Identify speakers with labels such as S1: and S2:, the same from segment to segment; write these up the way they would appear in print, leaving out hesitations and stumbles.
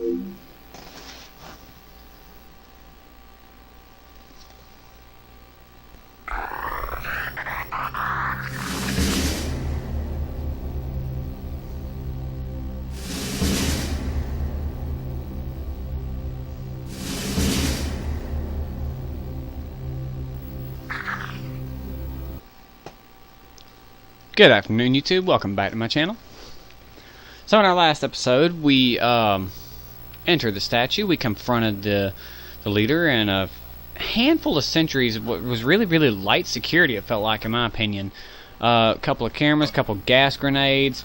S1: Good afternoon, YouTube. Welcome back to my channel. So in our last episode, we entered the statue. We confronted the leader, and a handful of sentries. What was really light security, it felt like, in my opinion. A couple of cameras, a couple of gas grenades.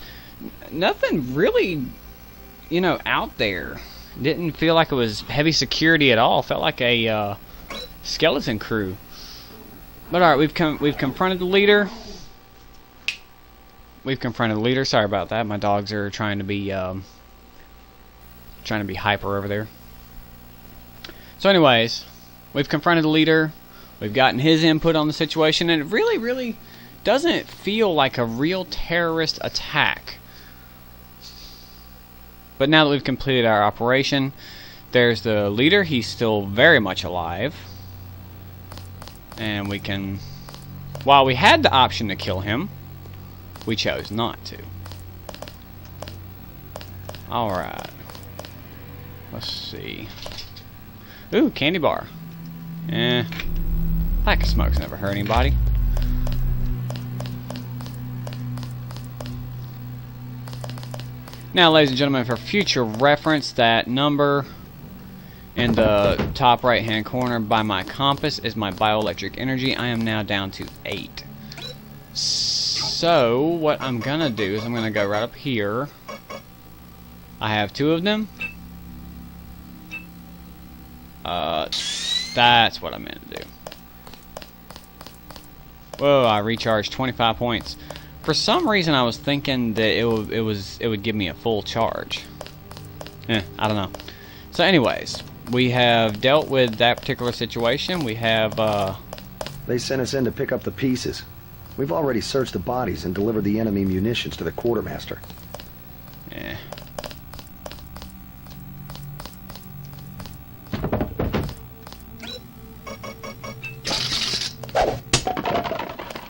S1: Nothing really, you know, out there. Didn't feel like it was heavy security at all. Felt like a skeleton crew. But all right, we've confronted the leader. We've confronted the leader. Sorry about that. My dogs are trying to be hyper over there. So anyways, we've confronted the leader. We've gotten his input on the situation, and it really doesn't feel like a real terrorist attack. But now that we've completed our operation, there's the leader. He's still very much alive. And we can, while we had the option to kill him, we chose not to. Alright. Let's see. Ooh, candy bar. Pack of smokes never hurt anybody. Now, ladies and gentlemen, for future reference, that number in the top right hand corner by my compass is my bioelectric energy. I am now down to 8. So, what I'm gonna do is I'm gonna go right up here. I have 2 of them. That's what I meant to do. Whoa, I recharged 25 points. For some reason, I was thinking that it would give me a full charge. I don't know. So, anyways, we have dealt with that particular situation. We have,
S2: They sent us in to pick up the pieces. We've already searched the bodies and delivered the enemy munitions to the quartermaster.
S1: Yeah.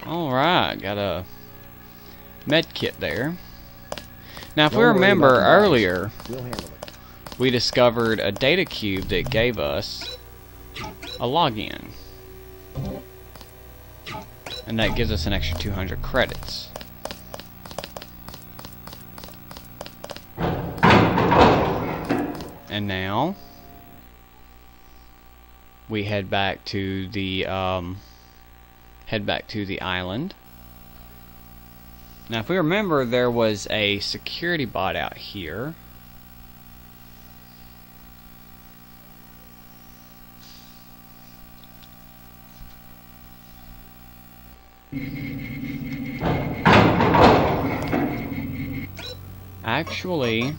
S1: Alright, got a med kit there. Now, if we remember earlier, we discovered a data cube that gave us a login. And that gives us an extra 200 credits. And now we head back to the island. Now, if we remember, there was a security bot out here. Actually,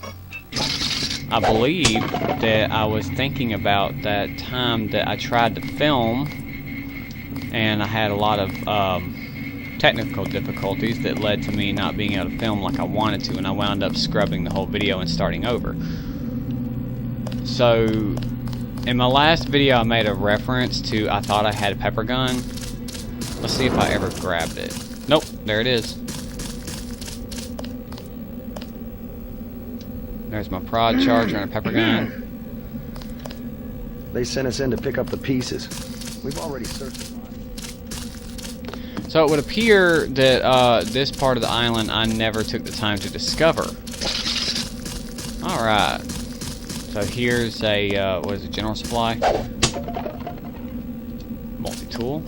S1: I believe that I was thinking about that time that I tried to film and I had a lot of technical difficulties that led to me not being able to film like I wanted to, and I wound up scrubbing the whole video and starting over. So, in my last video I made a reference to I thought I had a pepper gun. Let's see if I ever grabbed it. Nope, there it is. There's my prod charger and a pepper gun.
S2: They sent us in to pick up the pieces. We've already searched the bodies.
S1: So it would appear that this part of the island I never took the time to discover. Alright. So here's a, what is it, general supply? Multi-tool.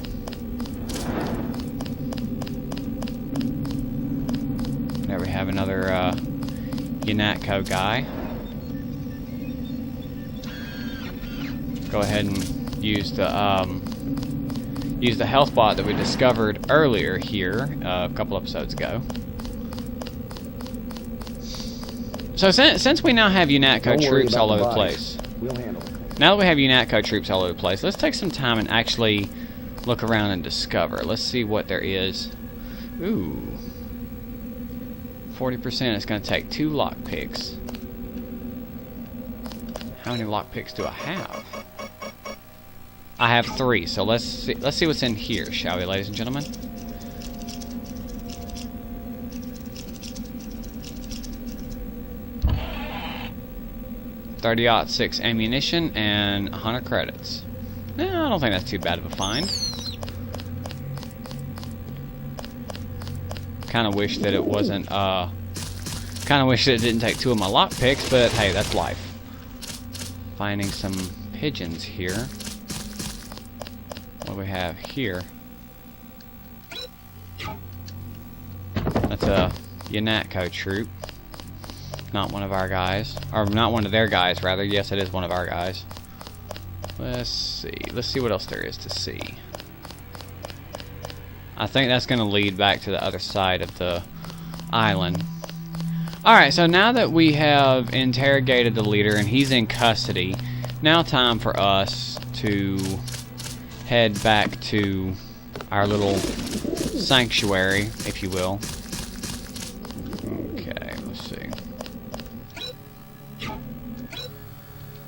S1: There we have another UNATCO guy. Go ahead and use the health bot that we discovered earlier here a couple episodes ago. So since we now have UNATCO troops all over the place,
S2: we'll handle it.
S1: now that we have UNATCO troops all over the place, let's take some time and actually look around and discover. Let's see what there is. Ooh. 40%. It's going to take 2 lockpicks. How many lockpicks do I have? I have 3, so let's see what's in here, shall we, ladies and gentlemen? .30-06 ammunition and 100 credits. No, I don't think that's too bad of a find. Kind of wish that it wasn't, kind of wish that it didn't take 2 of my lockpicks, but hey, that's life. Finding some pigeons here. What do we have here? That's a UNATCO troop. Not one of our guys. Or not one of their guys, rather. Yes, it is one of our guys. Let's see. Let's see what else there is to see. I think that's going to lead back to the other side of the island. Alright, so now that we have interrogated the leader and he's in custody, now time for us to head back to our little sanctuary, if you will. Okay, let's see.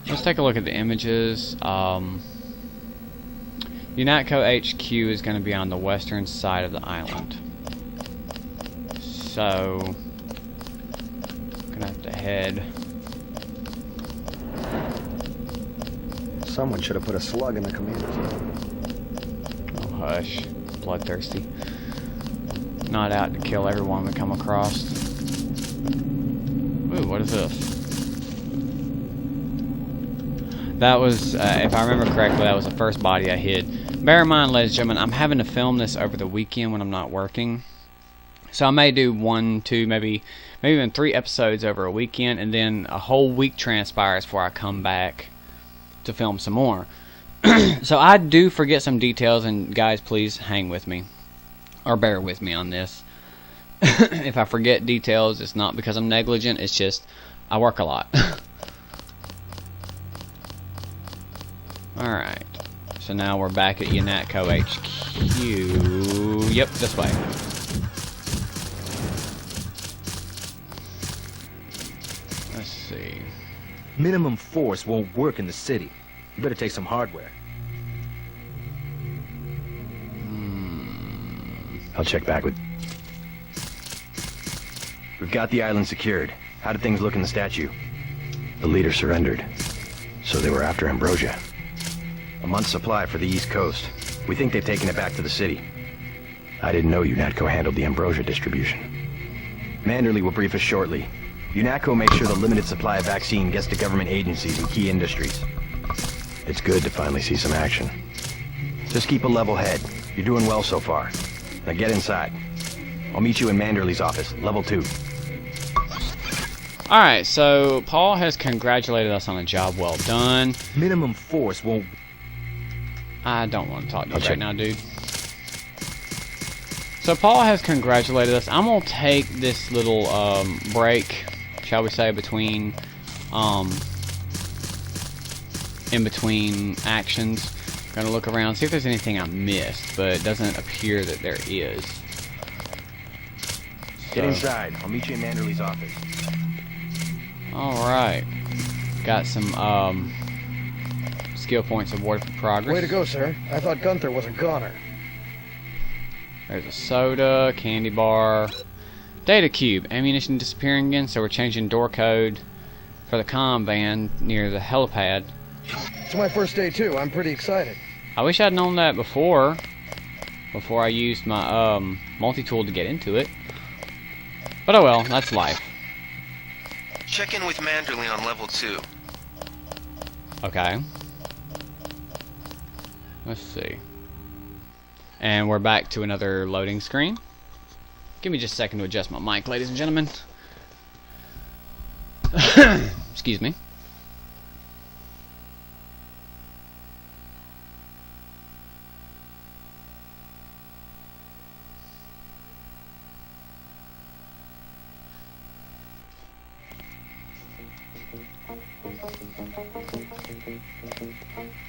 S1: Let's take a look at the images. UNATCO HQ is going to be on the western side of the island. So, gonna have to head.
S2: Someone should have put a slug in the commander's gun.
S1: Oh, hush. Bloodthirsty. Not out to kill everyone we come across. Ooh, what is this? That was, if I remember correctly, that was the first body I hid. Bear in mind, ladies and gentlemen, I'm having to film this over the weekend when I'm not working. So I may do 1, 2, maybe even 3 episodes over a weekend, and then a whole week transpires before I come back to film some more. So I do forget some details, and guys, please hang with me. Or bear with me on this. If I forget details, it's not because I'm negligent, it's just I work a lot. Alright, so now we're back at UNATCO HQ. Yep, this way. Let's see.
S3: Minimum force won't work in the city. You better take some hardware.
S4: I'll check back with... We've got the island secured. How did things look in the statue? The leader surrendered. So they were after Ambrosia. A month's supply for the East Coast. We think they've taken it back to the city. I didn't know UNATCO handled the Ambrosia distribution. Manderley will brief us shortly. UNATCO made sure the limited supply of vaccine gets to government agencies and key industries. It's good to finally see some action. Just keep a level head. You're doing well so far. Now get inside. I'll meet you in Manderley's office, level 2.
S1: Alright, so Paul has congratulated us on a job well done.
S3: Minimum force won't...
S1: I don't want to talk to you right now, dude. So Paul has congratulated us. I'm going to take this little break, shall we say, between in between actions. Going to look around, see if there's anything I missed, but it doesn't appear that there is.
S4: Get inside. I'll meet you in Manderley's office.
S1: Alright. Got some skill points awarded for progress.
S2: Way to go, sir. I thought Gunther was a goner.
S1: There's a soda, candy bar, data cube, ammunition disappearing again, so we're changing door code for the comm van near the helipad.
S2: It's my first day, too. I'm pretty excited.
S1: I wish I'd known that before I used my multi-tool to get into it. But oh well, that's life.
S5: Check in with Manderley on level 2.
S1: Okay. Let's see. And we're back to another loading screen. Give me just a second to adjust my mic, ladies and gentlemen. Excuse me.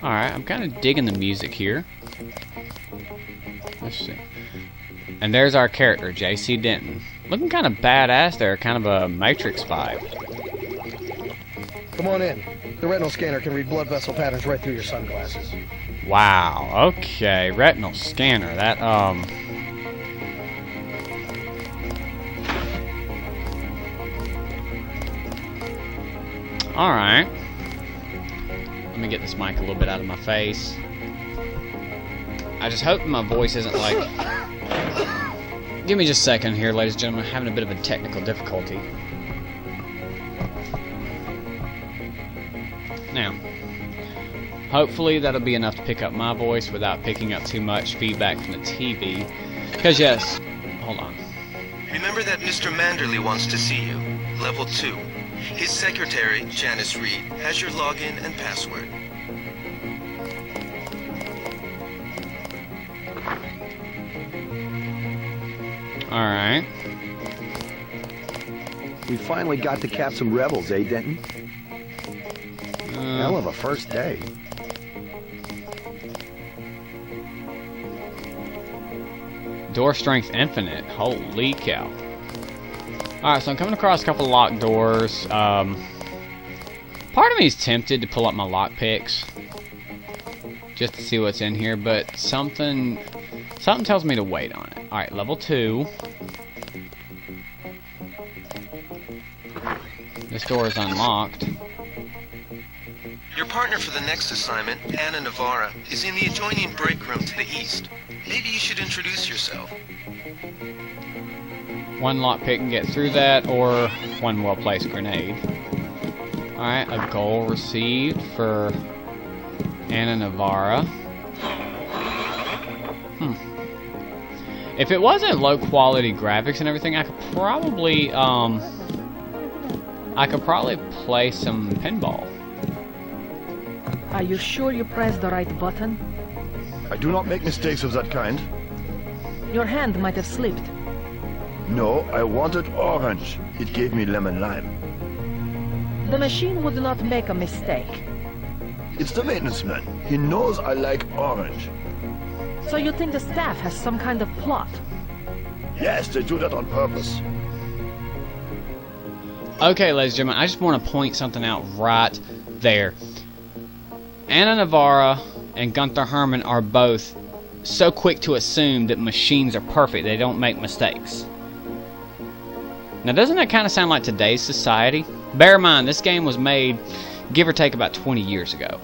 S1: Alright, I'm kind of digging the music here. Let's see. And there's our character, J.C. Denton. Looking kind of badass there, kind of a Matrix vibe.
S6: Come on in. The retinal scanner can read blood vessel patterns right through your sunglasses.
S1: Wow, okay. Retinal scanner. That, Alright. Let me get this mic a little bit out of my face. I just hope my voice isn't like... Give me just a second here, ladies and gentlemen. I'm having a bit of a technical difficulty. Now, hopefully that'll be enough to pick up my voice without picking up too much feedback from the TV. Because yes, hold on.
S5: Remember that Mr. Manderley wants to see you. Level 2. His secretary, Janice Reed, has your login and password.
S1: Alright.
S2: We finally got to cap some rebels, eh, Denton? Hell of a first day.
S1: Door strength infinite. Holy cow. Alright, so I'm coming across a couple locked doors. Part of me is tempted to pull up my lockpicks just to see what's in here, but something tells me to wait on it. Alright, level 2. This door is unlocked.
S5: Your partner for the next assignment, Anna Nevarre, is in the adjoining break room to the east. Maybe you should introduce yourself.
S1: One lockpick can get through that, or one well-placed grenade. Alright, a goal received for Anna Nevarre. If it wasn't low-quality graphics and everything, I could probably play some pinball.
S7: Are you sure you pressed the right button?
S8: I do not make mistakes of that kind.
S7: Your hand might have slipped.
S8: No, I wanted orange. It gave me lemon lime.
S7: The machine would not make a mistake.
S8: It's the maintenance man. He knows I like orange.
S7: So you think the staff has some kind of plot?
S8: Yes, they do that on purpose.
S1: Okay, ladies and gentlemen, I just want to point something out right there. Anna Nevarre and Gunther Hermann are both so quick to assume that machines are perfect, they don't make mistakes. Now, doesn't that kind of sound like today's society? Bear in mind, this game was made, give or take, about 20 years ago.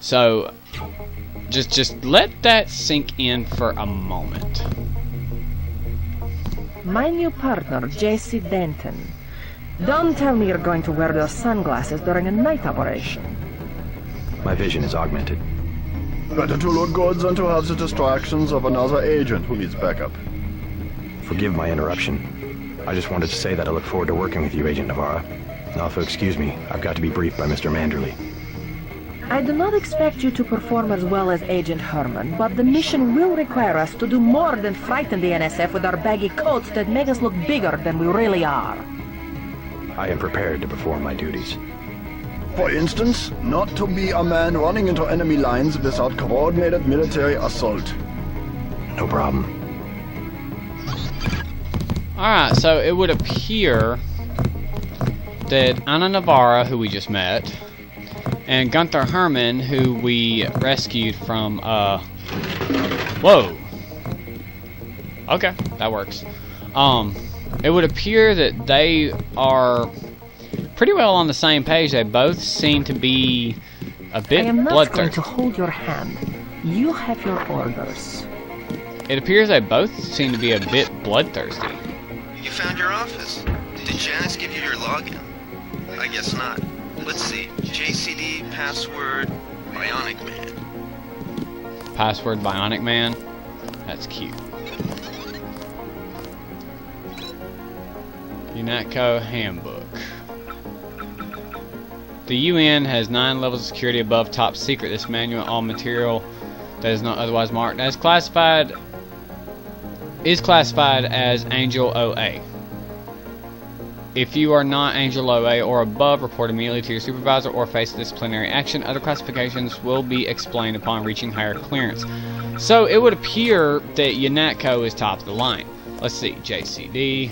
S1: So, just let that sink in for a moment.
S7: My new partner, J.C. Denton. Don't tell me you're going to wear those sunglasses during a night operation.
S4: My vision is augmented.
S8: Better to look good than to have the distractions of another agent who needs backup.
S4: Forgive my interruption. I just wanted to say that I look forward to working with you, Agent Nevarre. Now, if you'll excuse me, I've got to be briefed by Mr. Manderley.
S7: I do not expect you to perform as well as Agent Herman, but the mission will require us to do more than frighten the NSF with our baggy coats that make us look bigger than we really are.
S4: I am prepared to perform my duties.
S8: For instance, not to be a man running into enemy lines without coordinated military assault.
S4: No problem.
S1: Alright, so it would appear that Anna Nevarre, who we just met, and Gunther Hermann, who we rescued from, whoa! Okay, that works. It would appear that they are pretty well on the same page. They both seem to be a bit
S7: I am not
S1: bloodthirsty.
S7: going to hold your hand. You have your orders.
S1: It appears they both seem to be a bit bloodthirsty.
S5: You found your office. Did Janice give you your login? I guess not. Let's see. JCD, password, Bionic Man.
S1: Password Bionic Man? That's cute. UNATCO Handbook. The UN has 9 levels of security above top secret. This manual, all material that is not otherwise marked as classified, is classified as Angel OA. If you are not Angel OA or above, report immediately to your supervisor or face disciplinary action. Other classifications will be explained upon reaching higher clearance. So it would appear that UNATCO is top of the line. Let's see, JCD.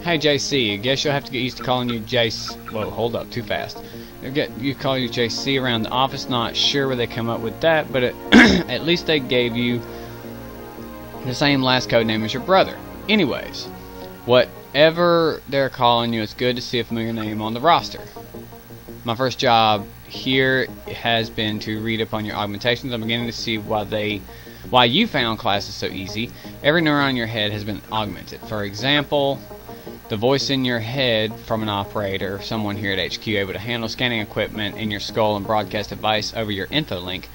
S1: Hey JC, I guess you'll have to get used to calling you JC. Whoa, hold up, too fast. They'll get you call you JC around the office. Not sure where they come up with that, but at least they gave you the same last code name as your brother. Anyways, whatever they're calling you, it's good to see a familiar name on the roster. My first job here has been to read up on your augmentations. I'm beginning to see why you found classes so easy. Every neuron in your head has been augmented. For example, the voice in your head from an operator, someone here at HQ able to handle scanning equipment in your skull and broadcast device over your infolink,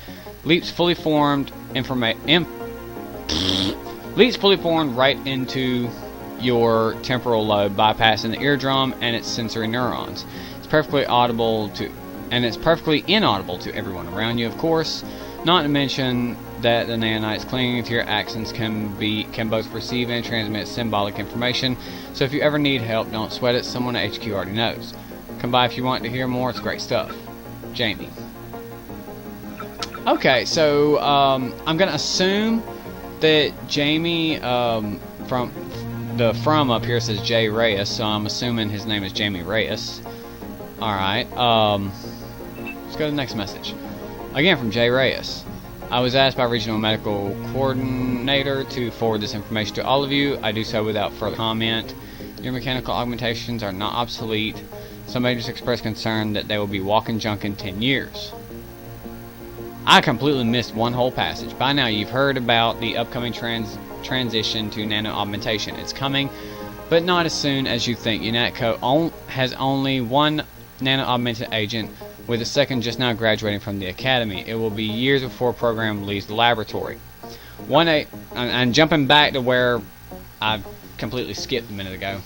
S1: leaps fully formed right into your temporal lobe, bypassing the eardrum and its sensory neurons. It's perfectly inaudible to everyone around you, of course. Not to mention that the nanites clinging to your axons can both receive and transmit symbolic information. So if you ever need help, don't sweat it. Someone at HQ already knows. Come by if you want to hear more. It's great stuff. Jamie. Okay, so I'm gonna assume that Jamie from up here says J Reyes, so I'm assuming his name is Jamie Reyes. Alright, let's go to the next message. Again from J Reyes. I was asked by Regional Medical Coordinator to forward this information to all of you. I do so without further comment. Your mechanical augmentations are not obsolete. Some agents expressed concern that they will be walking junk in 10 years. I completely missed one whole passage. By now you've heard about the upcoming transition to nano-augmentation. It's coming, but not as soon as you think. UNATCO has only one nano-augmented agent, with the second just now graduating from the academy. It will be years before a program leaves the laboratory. I'm jumping back to where I completely skipped a minute ago.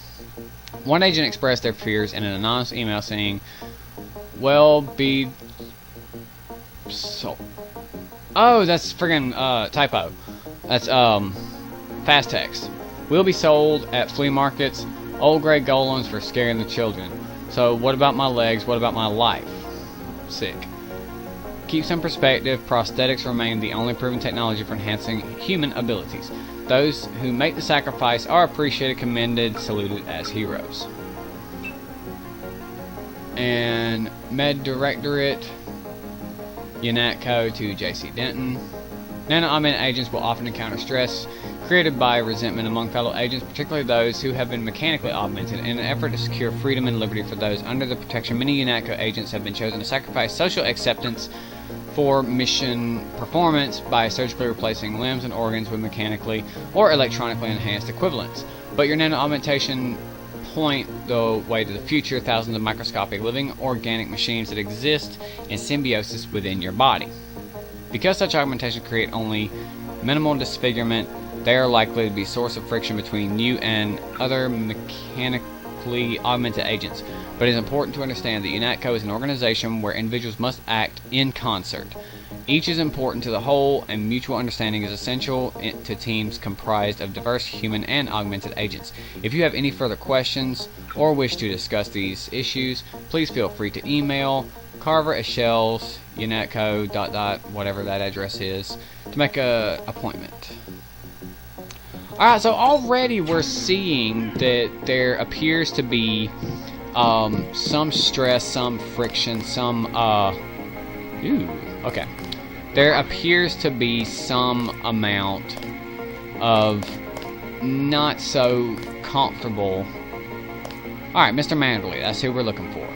S1: One agent expressed their fears in an anonymous email saying, "Well, be so." Oh, that's friggin' typo. That's fast text. Will be sold at flea markets. Old gray golems for scaring the children. So what about my legs? What about my life? Sick. Keep some perspective. Prosthetics remain the only proven technology for enhancing human abilities. Those who make the sacrifice are appreciated, commended, saluted as heroes. And Med Directorate, UNATCO to JC Denton. Nano-augmented agents will often encounter stress created by resentment among fellow agents, particularly those who have been mechanically augmented. In an effort to secure freedom and liberty for those under the protection, many UNATCO agents have been chosen to sacrifice social acceptance for mission performance by surgically replacing limbs and organs with mechanically or electronically enhanced equivalents. But your nano-augmentation point the way to the future, thousands of microscopic living organic machines that exist in symbiosis within your body. Because such augmentations create only minimal disfigurement, they are likely to be a source of friction between you and other mechanically augmented agents. But it is important to understand that UNATCO is an organization where individuals must act in concert. Each is important to the whole, and mutual understanding is essential to teams comprised of diverse human and augmented agents. If you have any further questions or wish to discuss these issues, please feel free to email Carver@Shells, UNATCO ... whatever that address is, to make an appointment. Alright, so already we're seeing that there appears to be some stress, some friction, okay. There appears to be some amount of not so comfortable. Alright, Mr. Manderley, that's who we're looking for.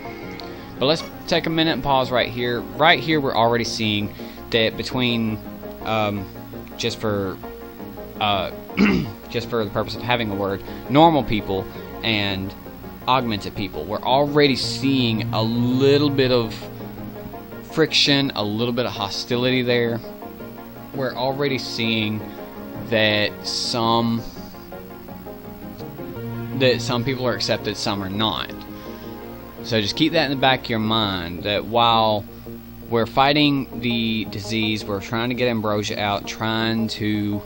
S1: But let's take a minute and pause right here. Right here we're already seeing that between, just for the purpose of having a word, normal people and augmented people, we're already seeing a little bit of friction, a little bit of hostility there. We're already seeing that some people are accepted, some are not. So just keep that in the back of your mind, that while we're fighting the disease, we're trying to get ambrosia out, trying to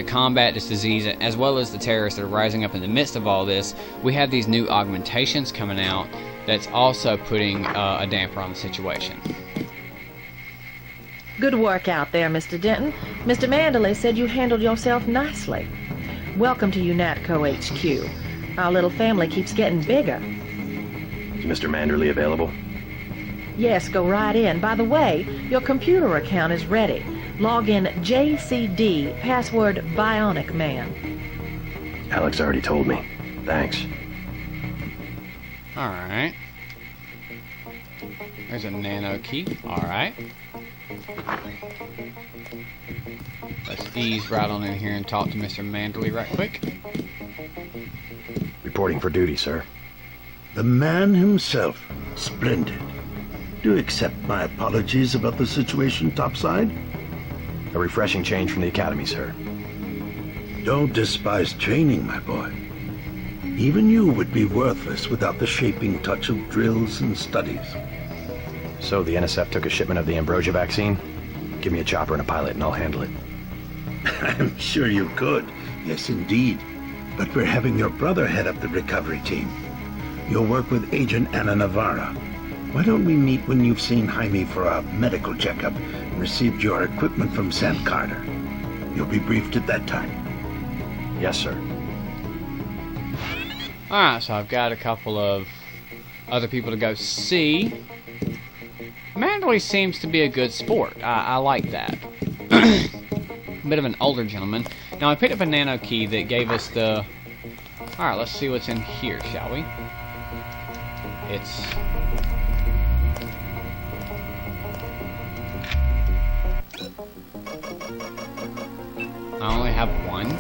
S1: combat this disease, as well as the terrorists that are rising up in the midst of all this, we have these new augmentations coming out that's also putting a damper on the situation.
S7: Good work out there, Mr. Denton. Mr. Manderley said you handled yourself nicely. Welcome to UNATCO HQ. Our little family keeps getting bigger.
S4: Is Mr. Manderley available?
S7: Yes, go right in. By the way, your computer account is ready. Log in JCD, password Bionic Man.
S4: Alex already told me. Thanks.
S1: Alright. There's a nano key. Alright. Let's ease right on in here and talk to Mr. Manderley right quick.
S4: Reporting for duty, sir.
S9: The man himself. Splendid. Do accept my apologies about the situation topside.
S4: A refreshing change from the academy, sir.
S9: Don't despise training, my boy. Even you would be worthless without the shaping touch of drills and studies.
S4: So the NSF took a shipment of the Ambrosia vaccine? Give me a chopper and a pilot and I'll handle it.
S9: I'm sure you could. Yes, indeed. But we're having your brother head up the recovery team. You'll work with Agent Anna Nevarre. Why don't we meet when you've seen Jaime for a medical checkup and received your equipment from Sam Carter? You'll be briefed at that time.
S4: Yes, sir.
S1: Alright, so I've got a couple of other people to go see. Manderley seems to be a good sport. I like that. Bit of an older gentleman. Now I picked up a nano key that gave us the... Alright, let's see what's in here, shall we? It's... I only have one.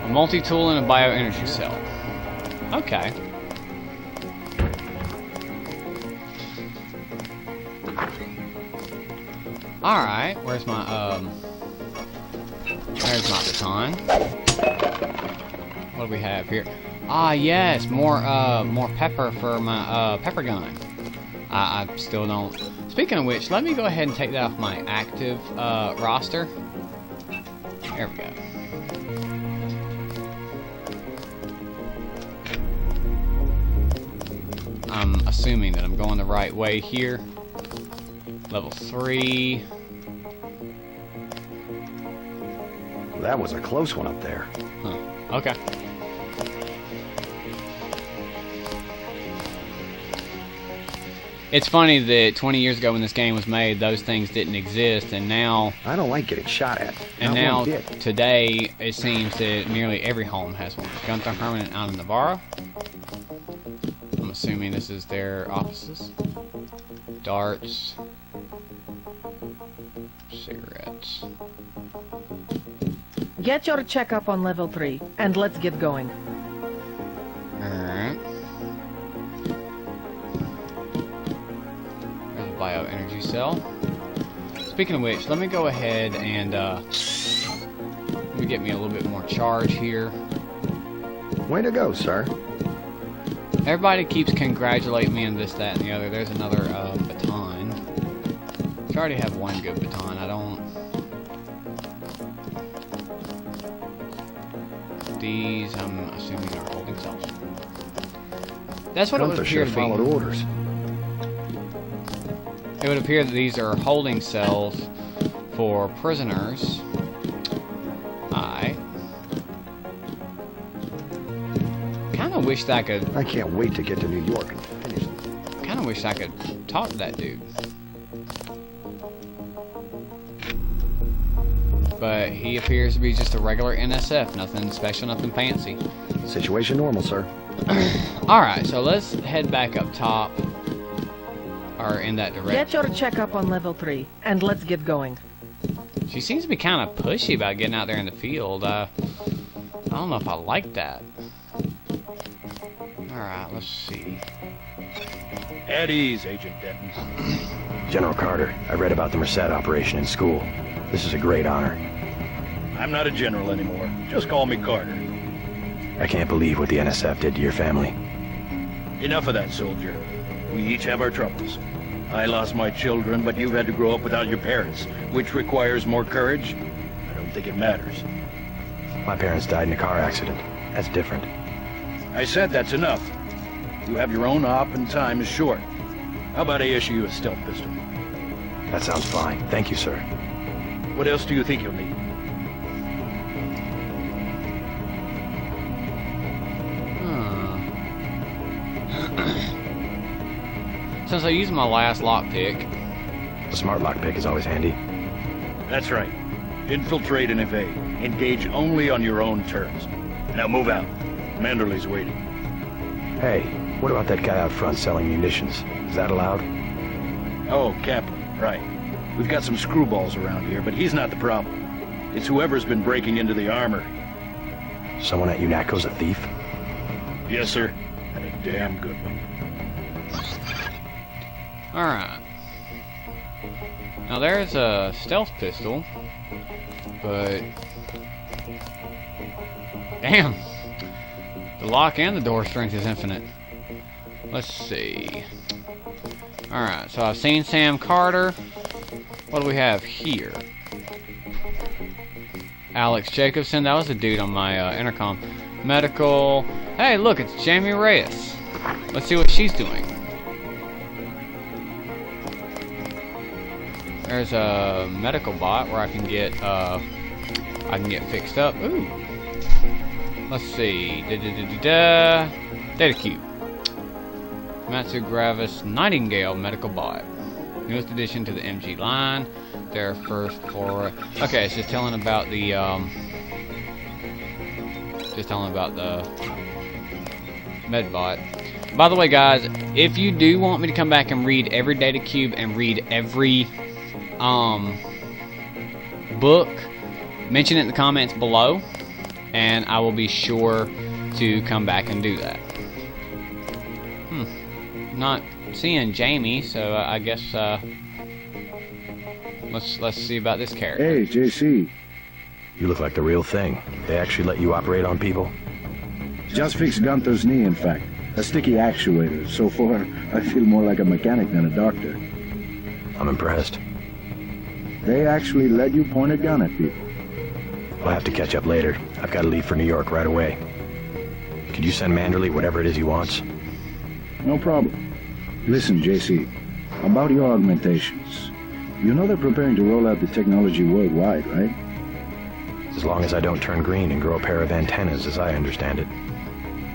S1: A multi-tool and a bioenergy cell. Okay. Alright, where's my, there's my baton. What do we have here? Ah, yes, more pepper for my, pepper gun. I still don't... Speaking of which, let me go ahead and take that off my active, roster. There we go. I'm assuming that I'm going the right way here. Level 3.
S2: That was a close one up there.
S1: Huh. Okay. It's funny that 20 years ago when this game was made, those things didn't exist, and now...
S2: I don't like getting shot at.
S1: And
S2: Not
S1: now,
S2: one bit.
S1: today, it seems that nearly every home has one. Gunther, Herman, and Anna Navarro. I'm assuming this is their offices. Darts. Cigarettes.
S7: Get your checkup on level 3, and let's get going.
S1: Alright. There's a bioenergy cell. Speaking of which, let me go ahead and, let me get me a little bit more charge here.
S2: Way to go, sir.
S1: Everybody keeps congratulating me on this, that, and the other. There's another, baton. I already have one good baton. I don't... These, I'm assuming, are holding cells. That's what it would
S2: Gunther should
S1: appear
S2: have
S1: to be.
S2: followed orders.
S1: It would appear that these are holding cells for prisoners. I kind of wish that I could...
S2: I can't wait to get to New York and finish this.
S1: kind of wish I could talk to that dude. But he appears to be just a regular NSF. Nothing special, nothing fancy.
S2: Situation normal, sir.
S1: Alright, so let's head back up top. Or in that direction.
S7: Get your checkup on level 3, and let's get going.
S1: She seems to be kind of pushy about getting out there in the field. I don't know if I like that. Alright, let's see.
S3: At ease, Agent Denton.
S4: General Carter, I read about the Merced operation in school. This is a great honor.
S3: I'm not a general anymore. Just call me Carter.
S4: I can't believe what the NSF did to your family.
S3: Enough of that, soldier. We each have our troubles. I lost my children, but you've had to grow up without your parents, which requires more courage. I don't think it matters.
S4: My parents died in a car accident. That's different.
S3: I said that's enough. You have your own op and time is short. How about I issue you a stealth pistol?
S4: That sounds fine. Thank you, sir.
S3: What else do you think you'll need?
S1: Since I used my last lockpick.
S4: A smart lockpick is always handy.
S3: That's right. Infiltrate and evade. Engage only on your own terms. Now move out. Manderley's waiting.
S4: Hey, what about that guy out front selling munitions? Is that allowed?
S3: Oh, Kaplan, right. We've got some screwballs around here, but he's not the problem. It's whoever's been breaking into the armor.
S4: Someone at UNATCO's a thief?
S3: Yes, sir. And a damn good one.
S1: Alright. Now there's a stealth pistol, but damn, the lock and the door strength is infinite. Let's see. Alright, so I've seen Sam Carter. What do we have here? Alex Jacobson, that was a dude on my intercom. Medical. Hey, look, it's Jamie Reyes. Let's see what she's doing. There's a medical bot where I can get fixed up. Ooh. Let's see. Data cube. Matsu Gravis Nightingale medical bot. Newest addition to the MG line. Their first for. Okay, it's just telling about the medbot. By the way, guys, if you do want me to come back and read every data cube and read every book, mention it in the comments below, and I will be sure to come back and do that. Not seeing Jamie, so I guess let's see about this character.
S10: Hey, JC.
S4: You look like the real thing. They actually let you operate on people?
S10: Just fixed Gunther's knee, in fact. A sticky actuator. So far, I feel more like a mechanic than a doctor.
S4: I'm impressed.
S10: They actually let you point a gun at people.
S4: We'll have to catch up later. I've got to leave for New York right away. Could you send Manderley whatever it is he wants?
S10: No problem. Listen, JC, about your augmentations. You know they're preparing to roll out the technology worldwide, right?
S4: As long as I don't turn green and grow a pair of antennas, as I understand it.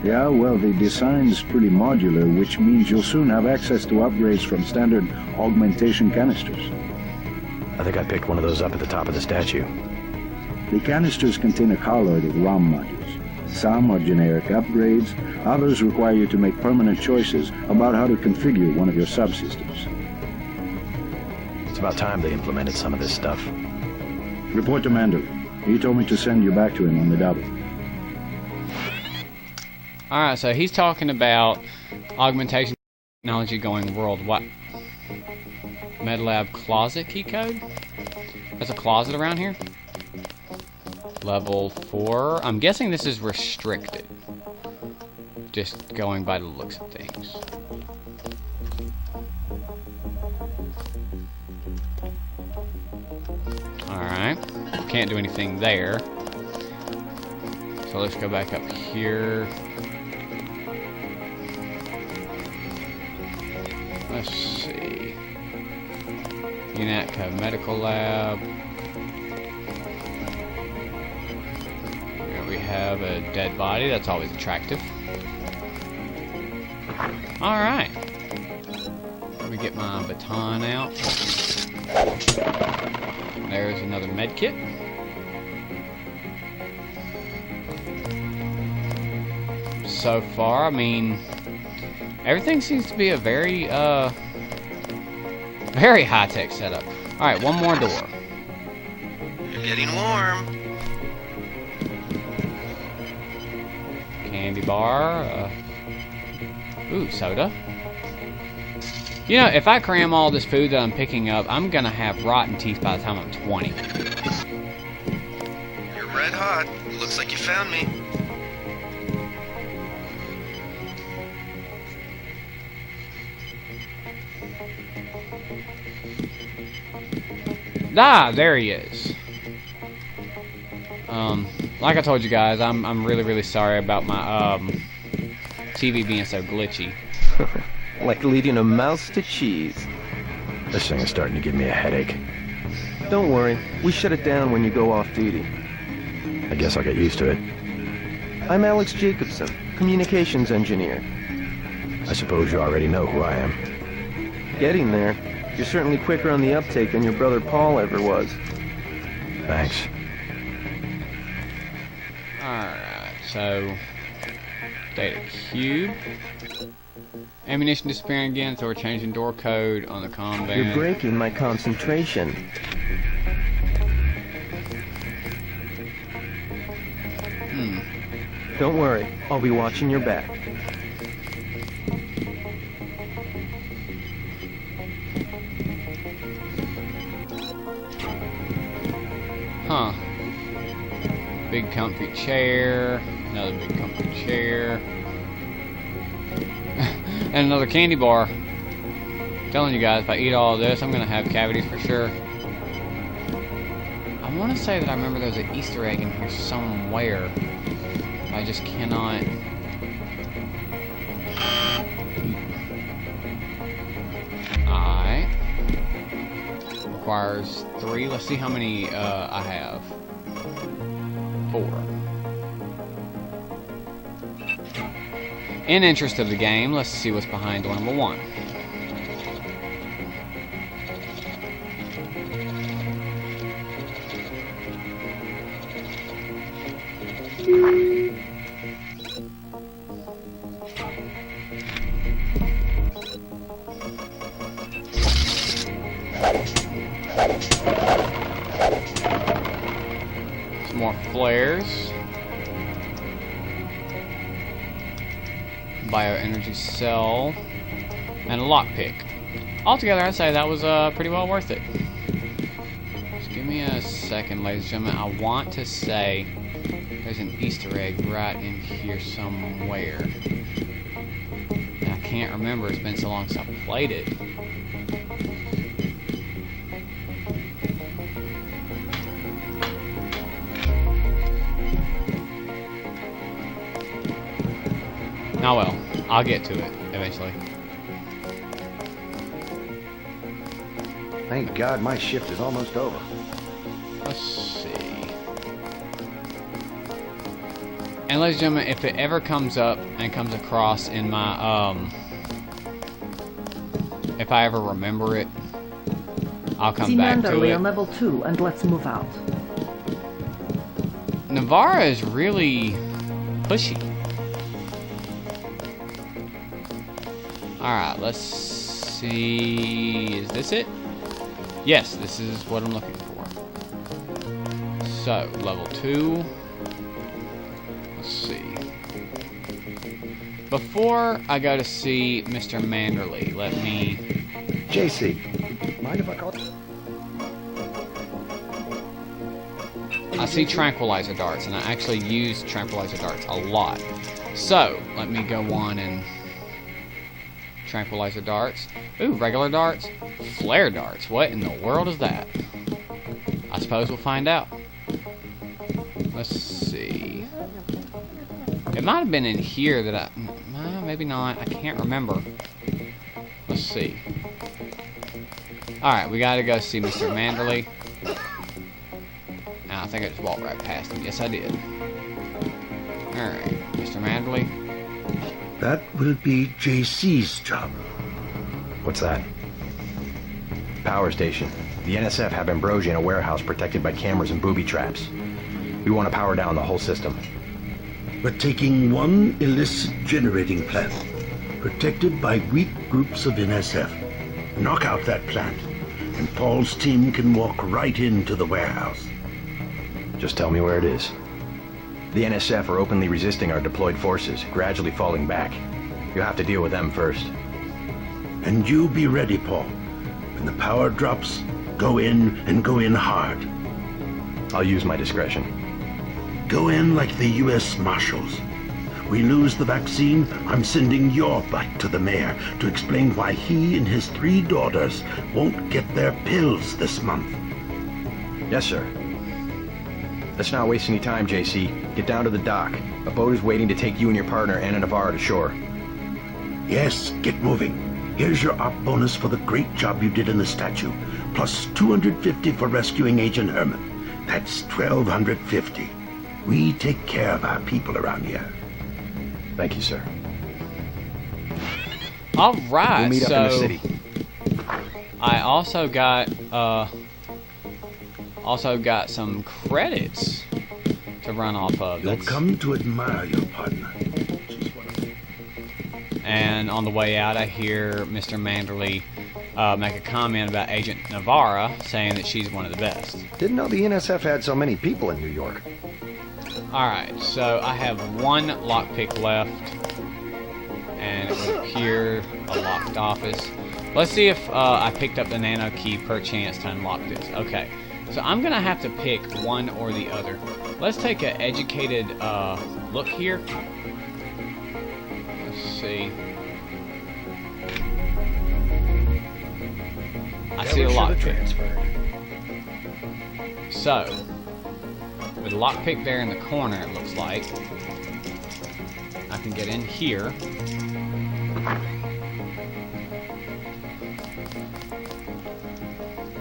S10: Yeah, well, the design's pretty modular, which means you'll soon have access to upgrades from standard augmentation canisters.
S4: I think I picked one of those up at the top of the statue.
S10: The canisters contain a colloid of ROM modules. Some are generic upgrades, others require you to make permanent choices about how to configure one of your subsystems.
S4: It's about time they implemented some of this stuff.
S10: Report to Manderley. He told me to send you back to him on the double.
S1: Alright, so he's talking about augmentation technology going worldwide. MedLab closet key code? There's a closet around here? Level 4. I'm guessing this is restricted. Just going by the looks of things. Alright. Can't do anything there. So let's go back up here. Let's see. UNATCO Medical Lab. Here we have a dead body. That's always attractive. Alright. Let me get my baton out. There's another med kit. So far, I mean, everything seems to be a very high-tech setup. Alright, one more door.
S5: You're getting warm.
S1: Candy bar. Ooh, soda. You know, if I cram all this food that I'm picking up, I'm gonna have rotten teeth by the time I'm 20.
S5: You're red hot. Looks like you found me.
S1: Ah, there he is. Like I told you guys, I'm really sorry about my TV being so glitchy.
S11: Like leading a mouse to cheese.
S4: This thing is starting to give me a headache.
S11: Don't worry, we shut it down when you go off duty.
S4: I guess I'll get used to it.
S11: I'm Alex Jacobson, communications engineer.
S4: I suppose you already know who I am.
S11: Getting there. You're certainly quicker on the uptake than your brother Paul ever was.
S4: Thanks.
S1: Alright, so... Data cube. Ammunition disappearing again, so we're changing door code on the comm band.
S11: You're breaking my concentration. Don't worry, I'll be watching your back.
S1: Huh. Big comfy chair. Another big comfy chair. And another candy bar. I'm telling you guys, if I eat all of this, I'm gonna have cavities for sure. I want to say that I remember there's an Easter egg in here somewhere. I just cannot. Alright. Requires 3. Let's see how many I have. 4. In interest of the game, let's see what's behind door number 1. Some more flares. Bioenergy cell. And a lockpick. Altogether, I'd say that was pretty well worth it. Just give me a second, ladies and gentlemen. I want to say there's an Easter egg right in here somewhere. And I can't remember. It's been so long since I played it. Oh well, I'll get to it eventually.
S2: Thank God my shift is almost over.
S1: Let's see. And ladies and gentlemen, if it ever comes up and comes across in my, if I ever remember it, I'll come back to it.
S7: on level 2 and let's move out.
S1: Nevarre is really pushy. Alright, let's see. Is this it? Yes, this is what I'm looking for. So, level 2. Let's see. Before I go to see Mr. Manderley, let me...
S2: JC, mind if I call?
S1: I see tranquilizer darts, and I actually use tranquilizer darts a lot. So, let me go on and... Tranquilizer darts. Ooh, regular darts. Flare darts. What in the world is that? I suppose we'll find out. Let's see. It might have been in here that I... maybe not. I can't remember. Let's see. Alright, we gotta go see Mr. Manderley. I think I just walked right past him. Yes, I did. Alright, Mr. Manderley.
S9: That will be JC's job.
S4: What's that? Power station. The NSF have Ambrosia in a warehouse protected by cameras and booby traps. We want to power down the whole system.
S9: We're taking one illicit generating plant, protected by weak groups of NSF. Knock out that plant, and Paul's team can walk right into the warehouse.
S4: Just tell me where it is. The NSF are openly resisting our deployed forces, gradually falling back. You'll have to deal with them first.
S9: And you be ready, Paul. When the power drops, go in and go in hard.
S4: I'll use my discretion.
S9: Go in like the U.S. Marshals. We lose the vaccine, I'm sending your butt to the mayor to explain why he and his 3 daughters won't get their pills this month.
S4: Yes, sir. Let's not waste any time, JC. Get down to the dock. A boat is waiting to take you and your partner, Anna Nevarre, to shore.
S9: Yes, get moving. Here's your op bonus for the great job you did in the statue, plus 250 for rescuing Agent Herman. That's 1,250. We take care of our people around here.
S4: Thank you, sir.
S1: All right,
S2: We'll meet
S1: so
S2: up in the city.
S1: I also got some credits to run off of.
S9: You'll come to admire your partner.
S1: And on the way out, I hear Mr. Manderley make a comment about Agent Nevarre, saying that she's one of the best.
S2: Didn't know the NSF had so many people in New York.
S1: Alright, so I have one lockpick left. And it would appear a locked office. Let's see if I picked up the nano key per chance to unlock this. Okay, so I'm gonna have to pick one or the other. Let's take an educated look here. Let's see. I see a lockpick. So, with a lockpick there in the corner, it looks like I can get in here.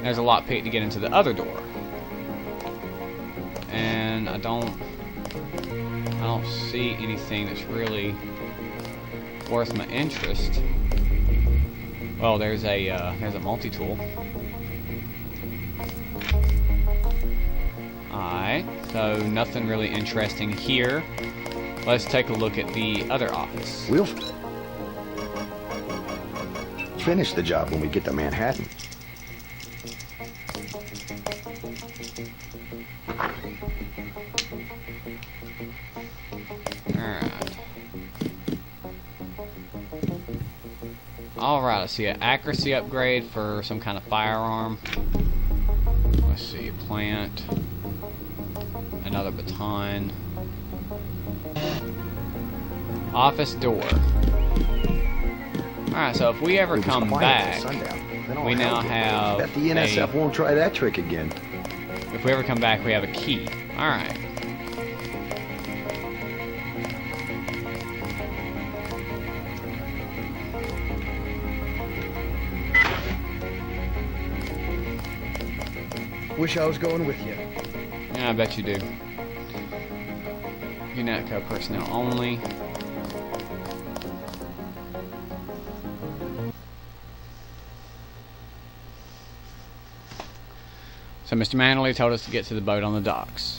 S1: There's a lockpick to get into the other door. And I don't see anything that's really worth my interest. Well, there's a multi-tool. Alright, so nothing really interesting here. Let's take a look at the other office.
S2: We'll finish the job when we get to Manhattan.
S1: Alright, I see an accuracy upgrade for some kind of firearm. Let's see, plant. Another baton. Office door. Alright, so if we ever come back, we now have
S2: Bet the NSF won't try that trick again.
S1: If we ever come back, we have a key. Alright.
S6: Wish I was going with you.
S1: Yeah, I bet you do. UNATCO personnel only. So Mr. Manley told us to get to the boat on the docks.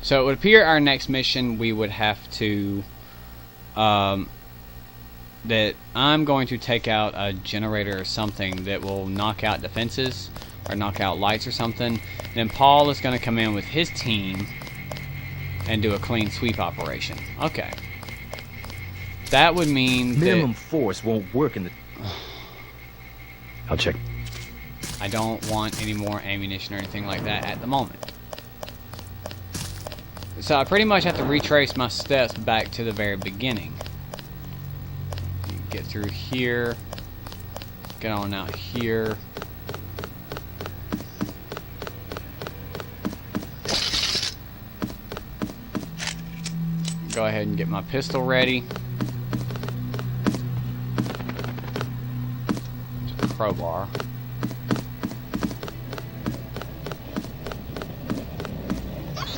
S1: So it would appear our next mission we would have to that I'm going to take out a generator or something that will knock out defenses or knock out lights or something. Then Paul is going to come in with his team and do a clean sweep operation. Okay. That would mean
S12: minimum force won't work in the...
S4: I'll check.
S1: I don't want any more ammunition or anything like that at the moment. So I pretty much have to retrace my steps back to the very beginning. Get through here. Get on out here. Go ahead and get my pistol ready. Crowbar.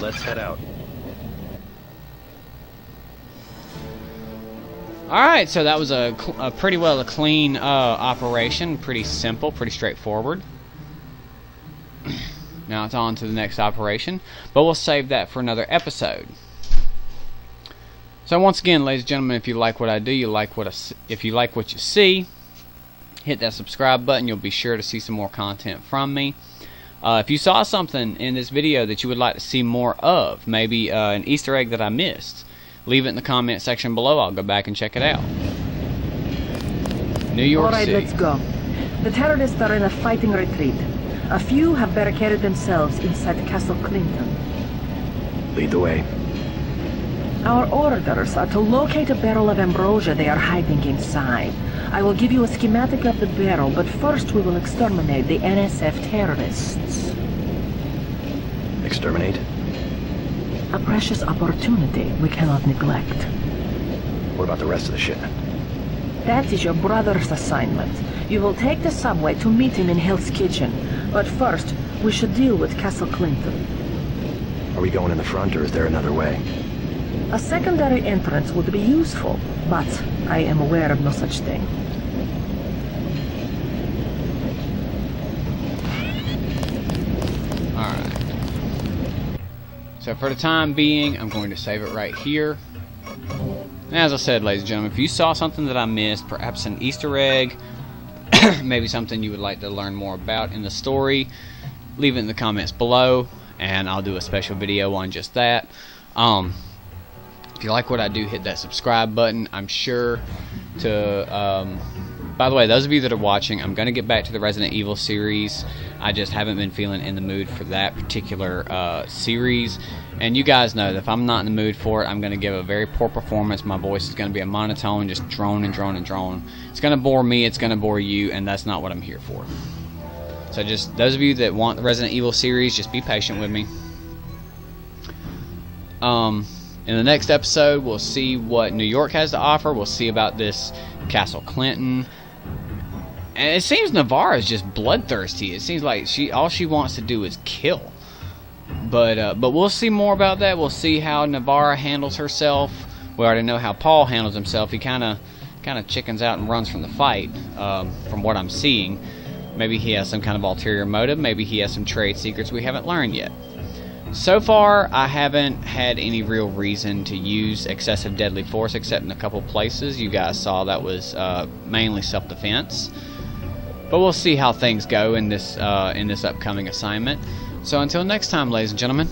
S4: Let's head out.
S1: Alright, so that was a pretty well a clean operation. Pretty simple, pretty straightforward. Now it's on to the next operation, but we'll save that for another episode. So once again, ladies and gentlemen, if you like what I do, if you like what you see, hit that subscribe button. You'll be sure to see some more content from me. If you saw something in this video that you would like to see more of, maybe an Easter egg that I missed, leave it in the comment section below. I'll go back and check it out. New York City.
S7: All right, let's go. The terrorists are in a fighting retreat. A few have barricaded themselves inside Castle Clinton.
S4: Lead the way.
S7: Our orders are to locate a barrel of ambrosia they are hiding inside. I will give you a schematic of the barrel, but first we will exterminate the NSF terrorists.
S4: Exterminate?
S7: A precious opportunity we cannot neglect.
S4: What about the rest of the shipment?
S7: That is your brother's assignment. You will take the subway to meet him in Hell's Kitchen. But first, we should deal with Castle Clinton.
S4: Are we going in the front, or is there another way?
S7: A secondary entrance would be useful, but I am aware of no such thing.
S1: Alright. So for the time being, I'm going to save it right here. And as I said, ladies and gentlemen, if you saw something that I missed, perhaps an Easter egg, maybe something you would like to learn more about in the story, leave it in the comments below, and I'll do a special video on just that. If you like what I do, hit that subscribe button. I'm sure to... by the way, those of you that are watching, I'm going to get back to the Resident Evil series. I just haven't been feeling in the mood for that particular series. And you guys know that if I'm not in the mood for it, I'm going to give a very poor performance. My voice is going to be a monotone, just drone and drone and drone. It's going to bore me, it's going to bore you, and that's not what I'm here for. So just those of you that want the Resident Evil series, just be patient with me. In the next episode, we'll see what New York has to offer. We'll see about this Castle Clinton. And it seems Nevarre is just bloodthirsty. It seems like all she wants to do is kill. But we'll see more about that. We'll see how Nevarre handles herself. We already know how Paul handles himself. He kind of chickens out and runs from the fight, from what I'm seeing. Maybe he has some kind of ulterior motive. Maybe he has some trade secrets we haven't learned yet. So far, I haven't had any real reason to use excessive deadly force, except in a couple places. You guys saw that was mainly self-defense. But we'll see how things go in this upcoming assignment. So until next time, ladies and gentlemen,